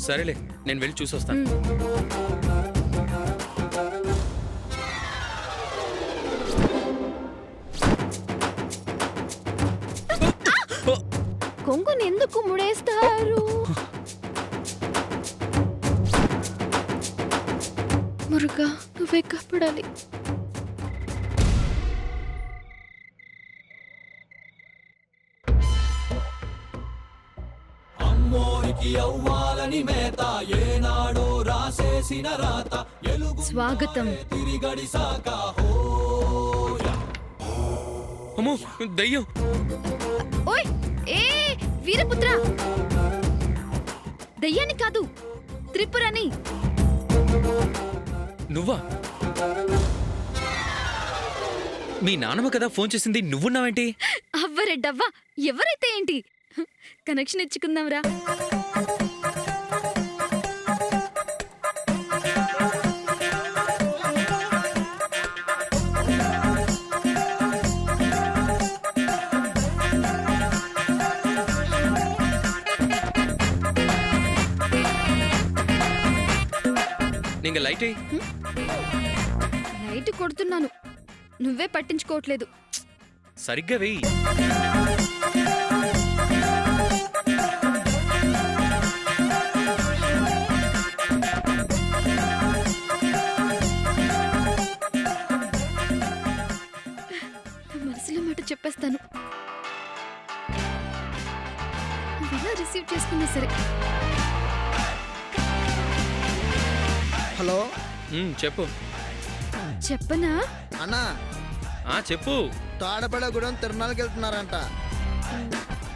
సరేలే, నేను వెళ్ళి చూసొస్తాను. కొంగుని ఎందుకు ముడేస్తారు? మురుగా, నువ్వే కాపాడాలి. స్వాగతం. అమ్మో, దయ్యం! ఓయ్ ఏ వీరపుత్ర, దయ్యాన్ని కాదు, త్రిపురని. నువ్వా? మీ నాన్నమ్మ కదా ఫోన్ చేసింది, నువ్వున్నావేంటి? అవ్వరెడ్డవ్వా, ఎవరైతే ఏంటి, కనెక్షన్ ఇచ్చుకుందాంరా. నీకు లైట్ లైట్ కొడుతున్నాను, నువ్వే పట్టించుకోవట్లేదు. సరిగ్గా వెయ్యి. మనసులో మాట చెప్పేస్తాను, నువ్వెలా రిసీవ్ చేసుకున్నా సరే. హలో, చెప్పు. చెప్పనా? అన్నా, చెప్పు. తాడపడగూడెం తిరునాళ్ళకి వెళ్తున్నారంట.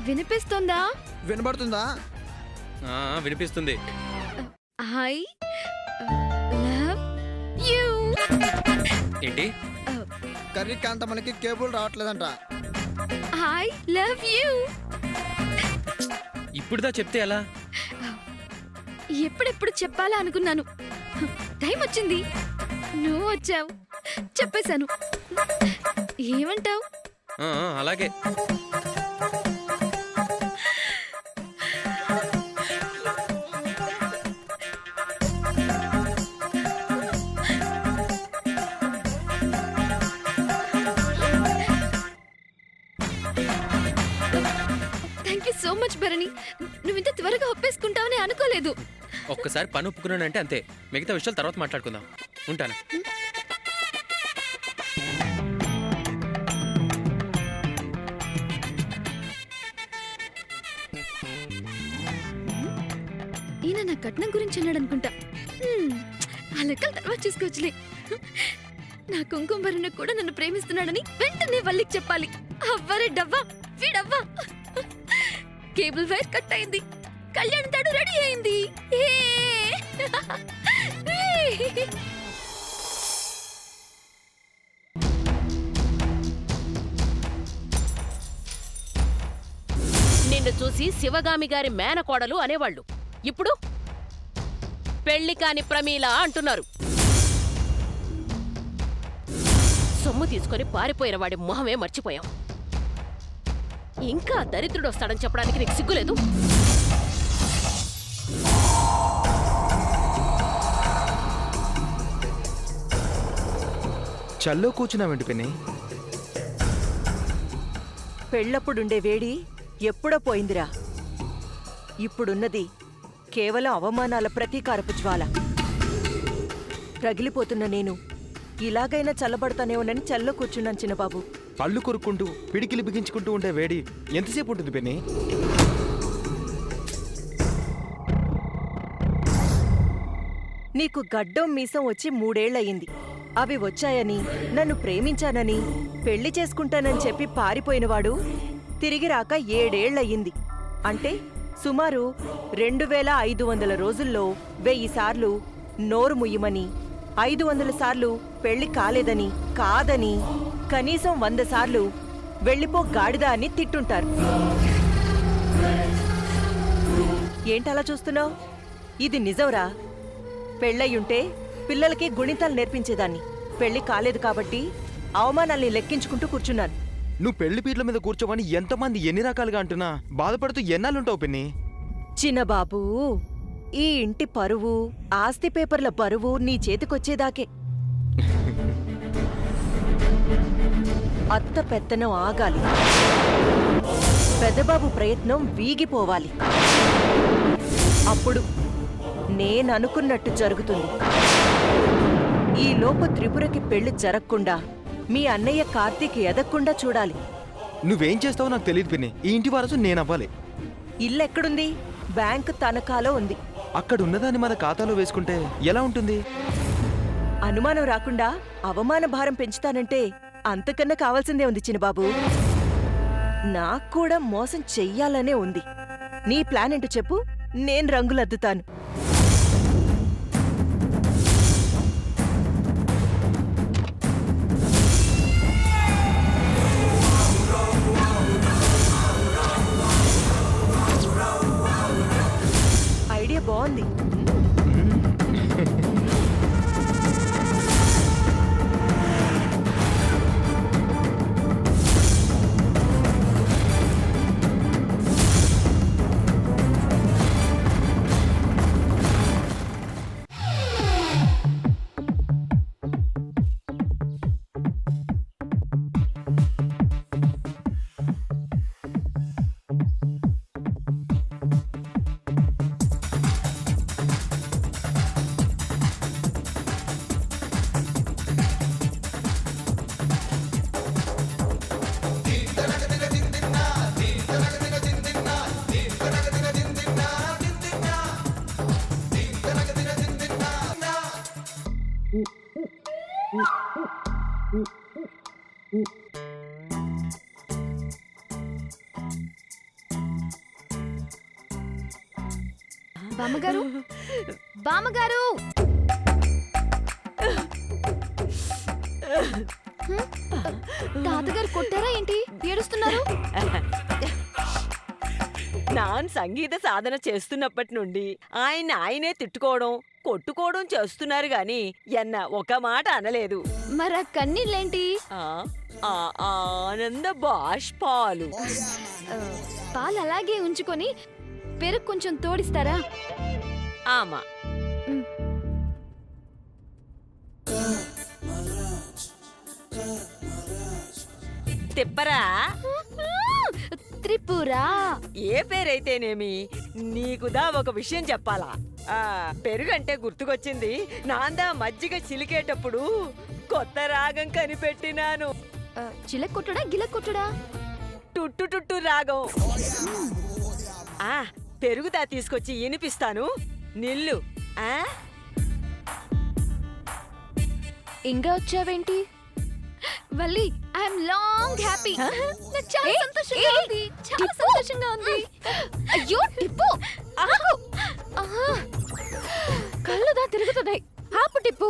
వినిపిస్తుందా? వినబడుతుందా? వినిపిస్తుంది. I love you. ఏంటి? కర్రీ కాంత మనకి కేబుల్ రావట్లేదంట. I love you. ఇప్పుడుదా చెప్తే ఎలా? ఎప్పుడెప్పుడు చెప్పాలా అనుకున్నాను, టైం వచ్చింది, నువ్వు వచ్చావు, చెప్పేశాను. ఏమంటావు? అలాగే. Thank you so much Bharani, నువ్వు ఇంత త్వరగా ఒప్పేసుకుంటావని అనుకోలేదు. ఒక్కసారి పని ఒప్పుకున్నానంటే అంతే, మిగతా విషయాలు తర్వాత మాట్లాడుకుందాం. ఉంటాను. ఈయన నా కట్నం గురించి అన్నాడు అనుకుంటా. ఆ లెక్కలు తర్వాత చూసుకోవచ్చులే. నా కుంకుమ భరణ కూడా నన్ను ప్రేమిస్తున్నాడని వెంటనే వల్లికి చెప్పాలి. అవ్వరే డవ్వా, వీడవ్వా. కేబుల్ వైర్ కట్ అయింది, కళ్యాణ తాడు రెడీ అయింది. నిన్ను చూసి శివగామి గారి మేనకోడలు అనేవాళ్ళు, ఇప్పుడు పెళ్లి కాని ప్రమీల అంటున్నారు. సొమ్ము తీసుకొని పారిపోయిన వాడి మొహమే మర్చిపోయాం. ఇంకా దరిద్రుడు వస్తాడని చెప్పడానికి నీకు సిగ్గులేదు? చల్లో కూర్చున్నావేంటి పిన్ని? పెళ్ళప్పుడుండే వేడి ఎప్పుడో పోయిందిరా. ఇప్పుడున్నది కేవలం అవమానాల ప్రతీకారపు జ్వాల. రగిలిపోతున్న నేను ఇలాగైనా చల్లబడతానేమోనని చల్లో కూర్చున్నాను చిన్నబాబు. పళ్ళు కొరుక్కుంటూ పిడికిలి బిగించుకుంటూ ఉండే వేడి ఎంతసేపు ఉంటుంది పిన్ని? నీకు గడ్డం మీసం వచ్చి 3 ఏళ్లయింది. అవి వచ్చాయని, నన్ను ప్రేమించానని, పెళ్లి చేసుకుంటానని చెప్పి పారిపోయినవాడు తిరిగి రాక 7 ఏళ్లయింది. అంటే సుమారు 2500 రోజుల్లో 1000 సార్లు నోరు ముయ్యమని, 500 సార్లు పెళ్లి కాలేదని, కాదని, కనీసం 100 సార్లు వెళ్ళిపో గాడిదా అని తిట్టుంటారు. ఏంటలా చూస్తున్నావు? ఇది నిజంరా. పెళ్ళయ్యుంటే పిల్లలకి గుణితాలు నేర్పించేదాన్ని. పెళ్లి కాలేదు కాబట్టి అవమానాల్ని లెక్కించుకుంటూ కూర్చున్నాను. నువ్వు పెళ్లి పీట్ల మీద కూర్చోమని ఎంతమంది ఎన్ని రకాలుగా అంటున్నా బాధపడుతూ ఎన్నాళ్ళుంటావు పిన్ని? చిన్నబాబు, ఈ ఇంటి పరువు, ఆస్తి పేపర్ల బరువు నీ చేతికొచ్చేదాకే. అత్త పెత్తనం ఆగాలి, పెద్దబాబు ప్రయత్నం వీగిపోవాలి. అప్పుడు నేననుకున్నట్టు జరుగుతుంది. ఈలోపు త్రిపురకి పెళ్లి జరగకుండా మీ అన్నయ్య కార్తీక్ ఎదగకుండా చూడాలి. నువ్వేం చేస్తావో నాకు తెలియదు పిన్ని. ఈ ఇంటి వారసు నేను అవ్వాలి. ఇల్లెక్కడుంది? బ్యాంకు తనఖాలో ఉంది. అక్కడ ఉన్నదాన్ని మన ఖాతాలో వేసుకుంటే ఎలా ఉంటుంది? అనుమానం రాకుండా అవమాన భారం పెంచుతానంటే అంతకన్నా కావాల్సిందే ఉంది చిన్నబాబు. నాక్కూడా మోసం చెయ్యాలనే ఉంది. నీ ప్లాన్ ఏంటో చెప్పు, నేను రంగులద్దుతాను. ఐడియా బాగుంది. బామ్మగారు, బామ్మగారు! తాతగారు కొట్టారా ఏంటి? ఏడుస్తున్నారు? నాన్ సంగీత సాధన చేస్తున్నప్పటి నుండి ఆయనే తిట్టుకోవడం, కొట్టుకోవడం చేస్తున్నారు గాని ఎన్న ఒక మాట అనలేదు. మరా కన్నీళ్ళేంటి? ఆ ఆ ఆనంద బాష్పాలు. పాలు అలాగే ఉంచుకొని పెరుగు కొంచెం తోడిస్తారా? ఆమా తిప్పరా? త్రిపుర. ఏ పేరైతేనేమి, నీకుదా ఒక విషయం చెప్పాలా? పెరుగంటే గుర్తుకొచ్చింది. నాందా మజ్జిగ చిలికేటప్పుడు కొత్త రాగం కనిపెట్టినాను. చిలకొట్టుడా గిలకొట్టుడా? టుట్టు టుట్టు రాగం. పెరుగుదా తీసుకొచ్చి వినిపిస్తాను, నిల్లు. ఇంకా వచ్చావేంటి? Valli, I'm long happy. నాకు చాలా సంతోషంగా ఉంది, చాలా సంతోషంగా ఉంది. అయ్యో టిప్పు, ఆగు. కళ్ళుదా తిరుగుతున్నాయి. ఆపు టిప్పు.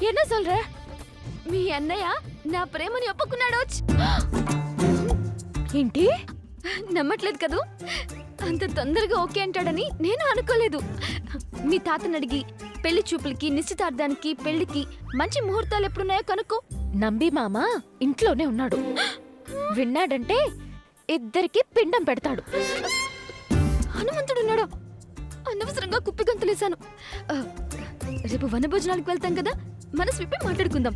என்ன சொல்ற? మీ అన్నయ్య నా ప్రేమని ఒప్పుకున్నాడు. ఏంటి? నమ్మట్లేదు కదూ? అంత తొందరగా ఓకే అంటాడని నేను అనుకోలేదు. మీ తాతని అడిగి పెళ్లి చూపులకి, నిశ్చితార్థానికి, పెళ్లికి మంచి ముహూర్తాలు ఎప్పుడున్నాయో కనుక్కో. నంబి మామ ఇంట్లోనే ఉన్నాడు. విన్నాడంటే ఇద్దరికి పిండం పెడతాడు. హనుమంతుడున్నాడు. అనవసరంగా కుప్పి గంతులేశాను. రేపు వనభోజనాలకు వెళ్తాం కదా, మనసు విప్పి మాట్లాడుకుందాం.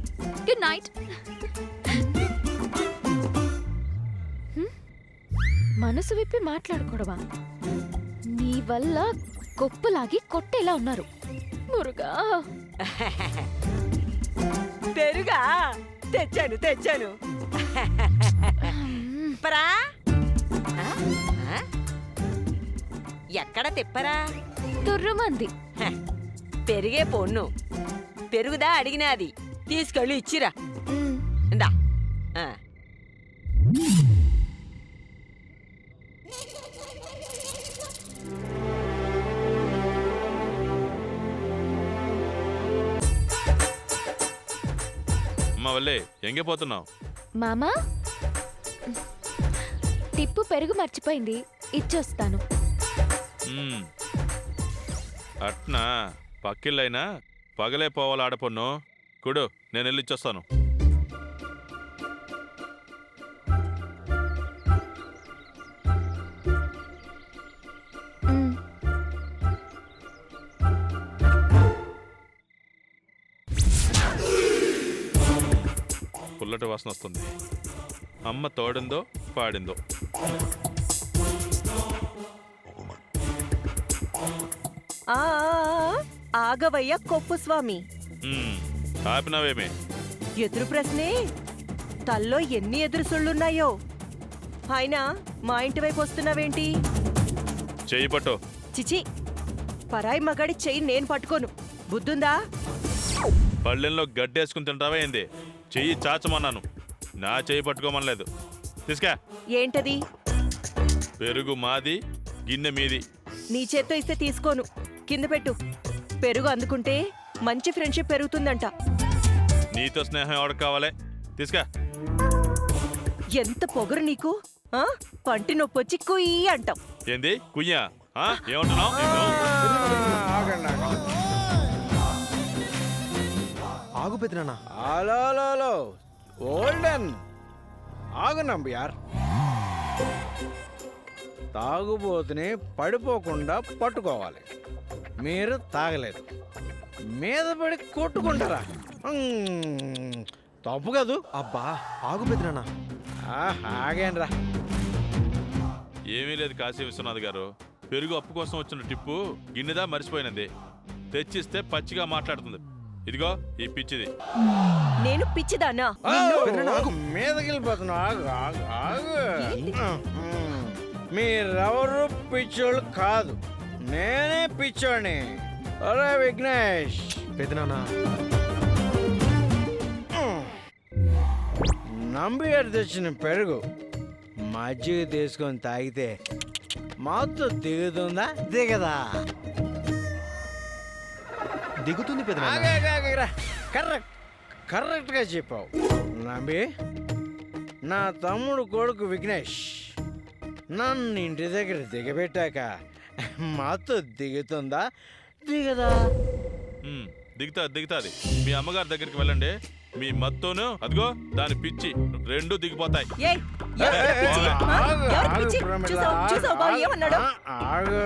Good night. మనసు విప్పి మాట్లాడుకోవడమా? నీ వల్ల కొప్పులాగి కొట్టేలా ఉన్నారు. మురుగా పెరుగా తెచ్చాను. తిప్పరా? ఎక్కడ తిప్పరా? తుర్రుమంది. పెరిగే పొన్ను. పెరుగుదా అడిగినాది, తీసుకెళ్ళి ఇచ్చిరా. ఇందా. వల్లే ఎంగే పోతున్నావు? మామా, టిప్పు పెరుగు మర్చిపోయింది, ఇచ్చొస్తాను. అట్నా? పక్కిళ్ళైనా పగలే పోవాలి ఆడపన్ను. కుడు, నేను వెళ్ళి ఇచ్చొస్తాను. చాక్లెట్ వాసన వస్తుంది. అమ్మ తోడిందో పాడిందో. ఆ ఆగవయ్య కొప్పు స్వామి. ఆపినావేమే? ఎదురు ప్రశ్నే. తల్లో ఎన్ని ఎదురు సుళ్ళున్నాయో. అయినా మా ఇంటి వైపు వస్తున్నావేంటి? చెయ్యి పట్టు. చిచి, పరాయి మగాడి చెయ్యి నేను పట్టుకోను. బుద్ధుందా? పళ్ళెంలో గడ్డేసుకుని తింటావా ఏంది? చెయ్యి చాచమన్నాను, నా చెయ్యి పట్టుకోమనలేదు. తీసుకా. ఏంటది? పెరుగు మాది, గిన్నె మీది. నీ చేత్తో ఇస్తే తీసుకోను. కింద పెట్టు. పెరుగు అందుకుంటే మంచి ఫ్రెండ్షిప్ పెరుగుతుందంట. నీతో స్నేహం ఎవరికి కావాలే? తీసుకా. ఎంత పొగరు నీకు? ఆ? పంటి నొప్పొచ్చి కుయ్యి అంటాం. ఏంది కుయ్యా? ఏమంటున్నావు? ఆగు పెదనాన్న. హలో ఓల్డెన్ ఆగు నంబియార్. తాగుబోతుని పడిపోకుండా పట్టుకోవాలి. మీరు తాగలేదు, మీద పడి కొట్టుకుంటారా? తప్పు కాదు. అబ్బా ఆగు పెదనాన్న. ఆగేనరా. ఏమీ లేదు కాశీ విశ్వనాథ్ గారు. పెరుగు అప్పు కోసం వచ్చిన టిప్పు గిన్నెదా మర్చిపోయినది. తెచ్చిస్తే పచ్చిగా మాట్లాడుతుంది. ఇదిగో ఈ పిచ్చిది. నేను పిచ్చిదానా? మీదకి వెళ్ళిపోతున్నా. ఆగు. మీరెవరు పిచ్చోళ్ళు కాదు, నేనే పిచ్చోడిని. అరే విఘ్నేష్. పెదనాన్న. నంబియార్ తెచ్చిన పెరుగు మజ్జిగ తీసుకొని తాగితే మాతో దిగుతుందా దిగదా? దిగుతుంది పెదనాన్న. కరెక్ట్గా చెప్పావు నంబి. నా తమ్ముడు కొడుకు విఘ్నేష్ నన్ను ఇంటి దగ్గర దిగబెట్టాక మాతో దిగుతుందా దిగదా? దిగుతాది. మీ అమ్మగారి దగ్గరికి వెళ్ళండి. మీ మత్తోను అదిగో దాని పిచ్చి రెండు దిగిపోతాయి. ఏయ్, ఎవరు పిచ్చి? ఆ? ఎవరు పిచ్చి? చూసావా బావ ఏమన్నాడు? ఆగు.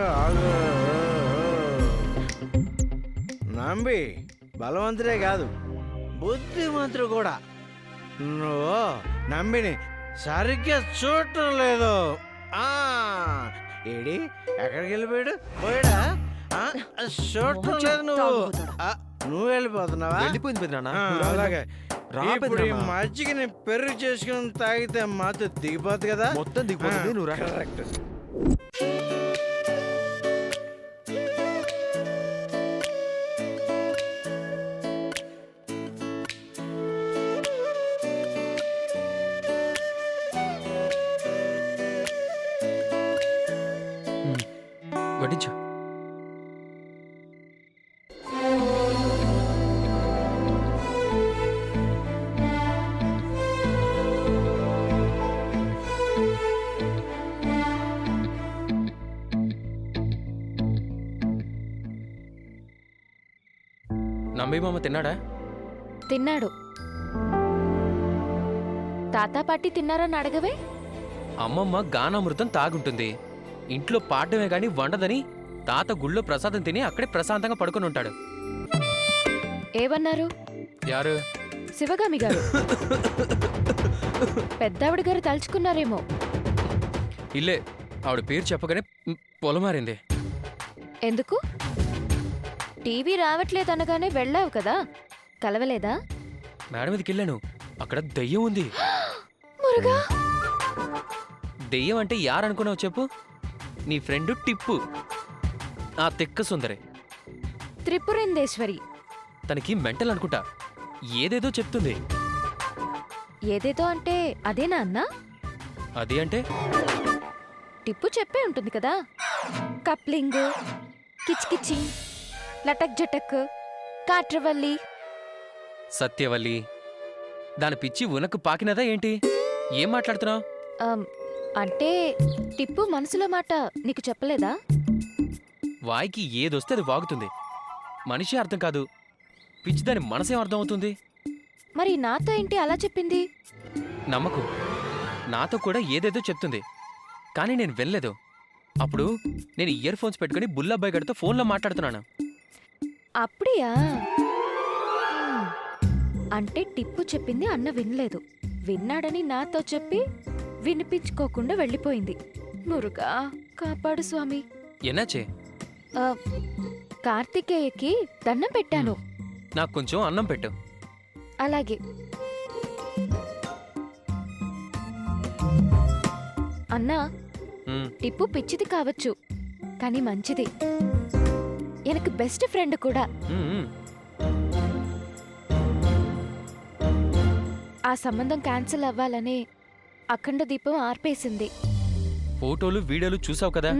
నంబి బలవంతుడే కాదు, బుద్ధిమంతుడు కూడా. నువ్వు నంబిని సరిగ్గా చూడటం లేదు. ఏడి ఎక్కడికి వెళ్ళిపోయాడు? పోయాడా? చూడటం లేదు నువ్వు. నువ్వు వెళ్ళిపోతున్నావా? వెళ్ళిపోయింది పెదనాన్న. అలాగే. రా ఇప్పుడు ఈ పెదనాన్న. మజ్జిగని పెరుగు చేసుకుని తాగితే మాతో దిగిపోద్ది కదా? మొత్తం దిగిపోతుంది. నువ్వు రా. కరెక్ట్. వడ్డించు. నంబి మామ తిన్నాడా? తిన్నాడు. తాతా పాటి తిన్నారని అడగవే. అమ్మమ్మ గానామృతం తాగుంటుంది. ఇంట్లో పాడమే గాని వండదని తాత గుళ్ళో ప్రసాదం తిని అక్కడే ప్రశాంతంగా పడుకొని ఉంటాడు. ఏమన్నారు? యారు? శివగామి గారు. పెద్దావిడ గారు తలుచుకున్నారేమో. ఇల్లే ఆవిడ పేరు చెప్పగానే పొలమారింది. ఎందుకు? టీవీ రావట్లేదనగానే వెళ్ళావు కదా, కలవలేదా? మేడం మీదకి వెళ్ళాను. అక్కడ దెయ్యం ఉంది. మురుగా, దెయ్యం అంటే యారనుకున్నావు చెప్పు? నీ ఫ్రెండ్ టిప్పు, ఆ తిక్క సుందరి. త్రిపురేందేశ్వరి. తనకి మెంటల్ అనుకుంటా, ఏదేదో చెప్తుంది. ఏదేదో అంటే అదేనా అన్నా? అది అంటే టిప్పు చెప్పే ఉంటుంది కదా. కప్లింగ్, కిచ్కిచి, లటక్ జటక్, కాట్రవల్లి. సత్యవల్లి. దాని పిచ్చి ఉనకు పాకినదా ఏంటి? ఏం మాట్లాడుతున్నావు? అంటే టిప్పు మనసులో మాట నీకు చెప్పలేదా? వాయికి ఏదొస్తే అది వాగుతుంది. మనిషి అర్థం కాదు, పిచ్చి దాని మనసేం అర్థం అవుతుంది? మరి నాతో ఏంటి అలా చెప్పింది? నమ్మకు, నాతో కూడా ఏదేదో చెప్తుంది, కానీ నేను వెళ్ళలేదు. అప్పుడు నేను ఇయర్ ఫోన్స్ పెట్టుకుని బుల్లబ్బాయి గడితో ఫోన్లో మాట్లాడుతున్నాను. అప్పుడియా? అంటే టిప్పు చెప్పింది అన్న వినలేదు. విన్నాడని నాతో చెప్పి వినిపించుకోకుండా వెళ్ళిపోయింది. మురుగా కాపాడు స్వామి. ఎన్నాచే? ఆ, కార్తికేయకి దండం పెట్టాను. నాకు కొంచెం అన్నం పెట్టు. అలాగే. అన్నా, మ్, టిప్పు పిచ్చిది కావచ్చు, కానీ మంచిది. ఎనకు బెస్ట్ ఫ్రెండ్ కూడా. మ్, మ్. ఆ సంబంధం క్యాన్సిల్ అవ్వాలని అఖండ దీపం ఆర్పేసింది. ఫోటోలు వీడియోలు చూసావు కదా?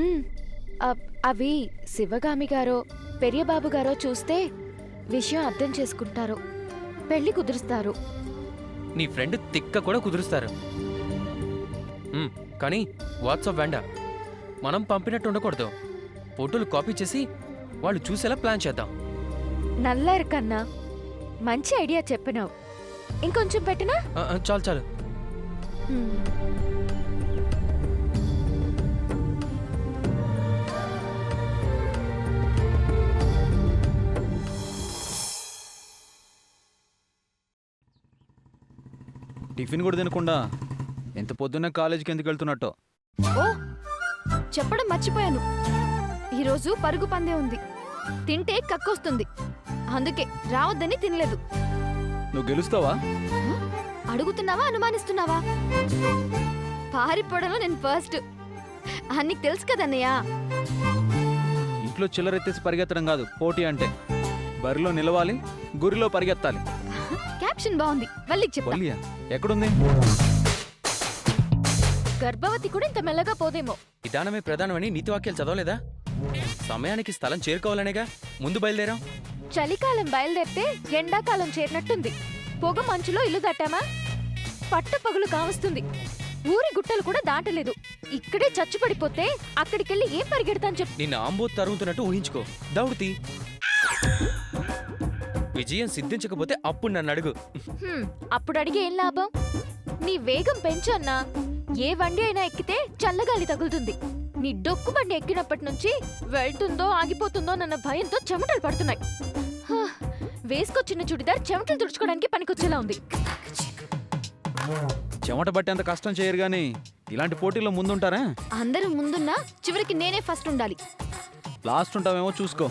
అవి శివగామి గారో పెరియబాబు గారో చూస్తే విషయం అర్థం చేసుకుంటారు, పెళ్లి కుదురుస్తారు. నీ ఫ్రెండ్ తిక్క కూడా కుదురుస్తారు. కానీ వాట్సాప్ వేండా. మనం పంపినట్టు ఉండకూడదు. ఫోటోలు కాపీ చేసి వాళ్ళు చూసేలా ప్లాన్ చేద్దాం. నల్లారు కన్నా మంచి ఐడియా చెప్పినావు. ఇంకొంచెం పెట్టినా? చాలు చాలు. టిఫిన్ కూడా తినకుండా ఎంత పొద్దున్నే కాలేజీకి ఎందుకు వెళ్తున్నట్టో. ఓ, చెప్పడం మర్చిపోయాను. ఈరోజు పరుగు పందే ఉంది. తింటే కక్కొస్తుంది. అందుకే రావద్దని తినలేదు. నువ్వు గెలుస్తావా? అడుగుతున్నావా అనుమానిస్తున్నావా? పారిపోవడంలో నేను ఫస్ట్. నీకు తెలుసు కదన్నయ్య. ఇంట్లో చిల్లరెత్తేసి పరిగెత్తడం కాదు పోటీ అంటే. బరిలో నిలవాలి, గురిలో పరిగెత్తాలి. క్యాప్షన్ బాగుంది. వల్లికి చెప్పు. వల్లియా? ఎక్కడుంది? గర్భవతి కూడా ఇంత మెల్లగా పోదేమో. విధానమే ప్రధానమని నీతి వాక్యాలు చదవలేదా? సమయానికి స్థలం చేరుకోవాలనేగా ముందు బయలుదేరాం. చలికాలం బయలుదేరితే ఎండాకాలం చేరినట్టుంది. పొగ మంచులో ఇల్లు దట్టామా పట్ట పగులు కావస్తుంది. ఊరి గుట్టలు కూడా దాటలేదు. ఇక్కడే చచ్చుపడిపోతే అక్కడికెళ్ళి ఏం పరిగెడతాను చెప్పు. నిన్న ఆంబోత్ తరుగుతున్నట్టు ఊహించుకో. దౌడుతి. విజయం సిద్ధించకపోతే అప్పుడు నన్ను అడుగు. అప్పుడు అడిగి ఏం లాభం? నీ వేగం పెంచు అన్నా. ఏ వండి అయినా ఎక్కితే చల్లగాలి తగులుతుంది. నీ డొక్కు బండి ఎక్కినప్పటి నుంచి వెళ్తుందో ఆగిపోతుందో నన్న భయంతో చెమటలు పడుతున్నాయి. వేసుకొచ్చిన చుడిదార్ చెమటలు తుడుచుకోవడానికి పనికొచ్చేలా ఉంది. చెమట పట్టేంత కష్టం చేయరు గాని ఇలాంటి పోటీల్లో ముందుంటారా? అందరూ ముందున్నా చివరికి నేనే ఫస్ట్ ఉండాలి. లాస్ట్ ఉంటావేమో చూసుకో.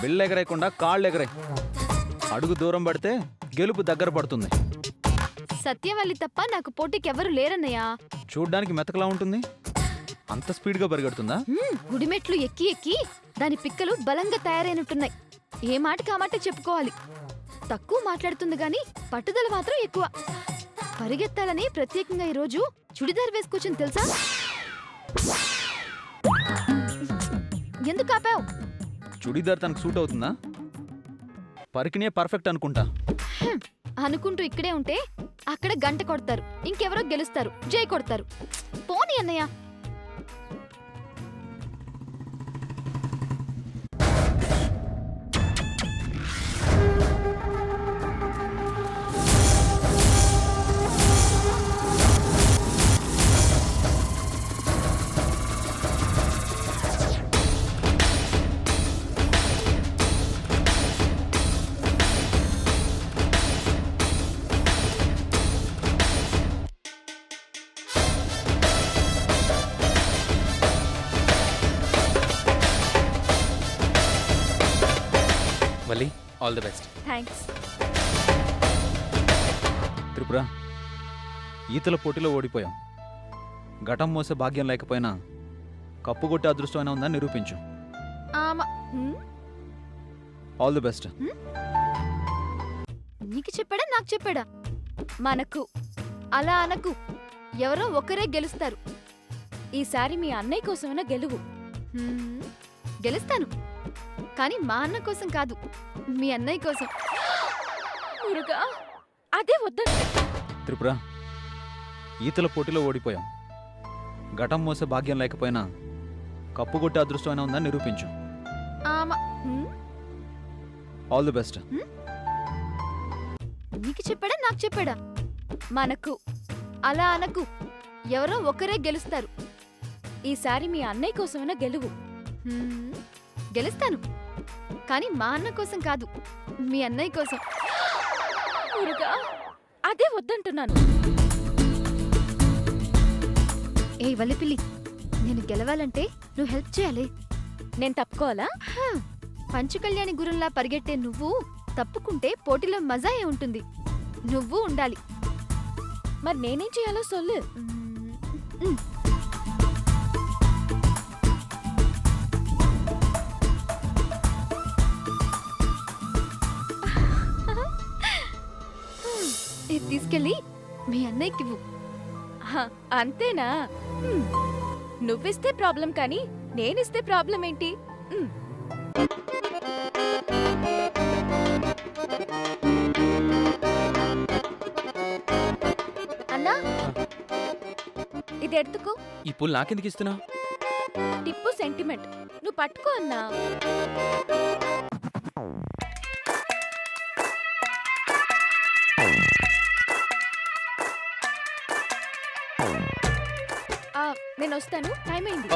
బిళ్ళు ఎగరేయకుండా కాళ్ళు ఎగరాయి. అడుగు దూరం పడితే గెలుపు దగ్గర పడుతుంది. సత్యవల్లి తప్ప నాకు పోటీకి ఎవరు లేరన్నయ్యా. చూడ్డానికి మెతకలా ఉంటుంది. అంత స్పీడ్గా పరిగెడుతుందా? గుడిమెట్లు ఎక్కి ఎక్కి దాని పిక్కలు బలంగా తయారైనట్టున్నాయి. ఏ మాటకి ఆ మాట చెప్పుకోవాలి. తక్కువ మాట్లాడుతుంది గాని పట్టుదల మాత్రం ఎక్కువ. పరిగెత్తాలని ప్రత్యేకంగా ఈరోజు చుడిదార్ వేసుకొచ్చింది తెలుసా? ఎందుకు ఆపావు? చుడీదార్ తనకు సూట్ అవుతుందా? పరికినే పర్ఫెక్ట్ అనుకుంటా. అనుకుంటూ ఇక్కడే ఉంటే అక్కడ గంట కొడతారు. ఇంకెవరో గెలుస్తారు, జై కొడతారు. పోనీ అన్నయ్య. Valli, all the best. Thanks. Tripura, ఈతల పోటీలో ఓడిపోయాం. ఘటం మోసే భాగ్యం లేకపోయినా కప్పు కొట్టే అదృష్టమైనా ఉందని నిరూపించు. All the best. నీకు చెప్పాడా నాకు చెప్పాడా? మనకు అలా అనకు. ఎవరో ఒకరే గెలుస్తారు. ఈసారి మీ అన్నయ్య కోసమైనా గెలువు. గెలుస్తాను, కానీ మా అన్న కోసం కాదు, మీ అన్నయ్య కోసం. మురుగా, అదే వద్దండి. త్రిపుర, ఈతల పోటీలో ఓడిపోయాం. ఘటం మోసే భాగ్యం లేకపోయినా కప్పు కొట్టే అదృష్టమైనా ఉందని నిరూపించు. All the best. నీకు చెప్పాడా నాకు చెప్పాడా? మనకు అలా అనకు. ఎవరో ఒకరే గెలుస్తారు. ఈసారి మీ అన్నయ్య కోసమైనా గెలువు. గెలుస్తాను, కానీ మా అన్న కోసం కాదు, మీ అన్నయ్య కోసం. మురుగా, అదే వద్దంటున్నాను. ఏ వల్లిపిల్లి, నేను గెలవాలంటే నువ్వు హెల్ప్ చేయాలి. నేను తప్పుకోవాలా? పంచకళ్యాణి గురుల్లా పరిగెట్టే నువ్వు తప్పుకుంటే పోటీలో మజా ఏ ఉంటుంది. నువ్వు ఉండాలి. మరి నేనేం చేయాలో సొల్లు. మ్మ్. ఇది తీసుకెళ్ళి మీ అన్నయ్యకివ్వు. హ, అంతేనా? నువ్విస్తే ప్రాబ్లం కానీ నేనిస్తే ప్రాబ్లం ఏంటి? అన్నా, ఇది ఎత్తుకో. ఈ పూలు నాకెందుకు ఇస్తున్నావు? టిప్పు సెంటిమెంట్, నువ్వు పట్టుకో అన్నా. నేను వస్తాను, టైం అయింది.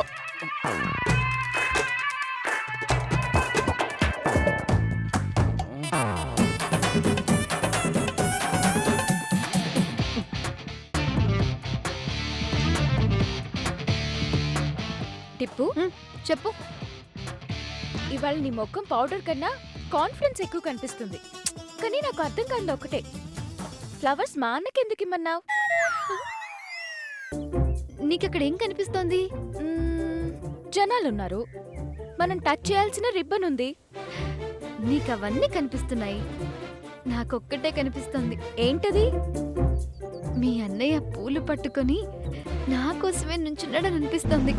టిప్పు, చెప్పు. ఇవాళ నీ ముఖం పౌడర్ కన్నా కాన్ఫిడెన్స్ ఎక్కువ కనిపిస్తుంది. కానీ నాకు అర్థం కాదు ఒకటే, ఫ్లవర్స్ మా అన్నకి ఎందుకు ఇమ్మన్నావు? నీకక్కడ ఏం కనిపిస్తోంది? జనాలున్నారు, మనం టచ్ చేయాల్సిన రిబ్బన్ ఉంది. నీకవన్నీ కనిపిస్తున్నాయి, నాకొక్కటే కనిపిస్తోంది. ఏంటది? మీ అన్నయ్య పూలు పట్టుకొని నా కోసమే నుంచున్నాడని అనిపిస్తోంది.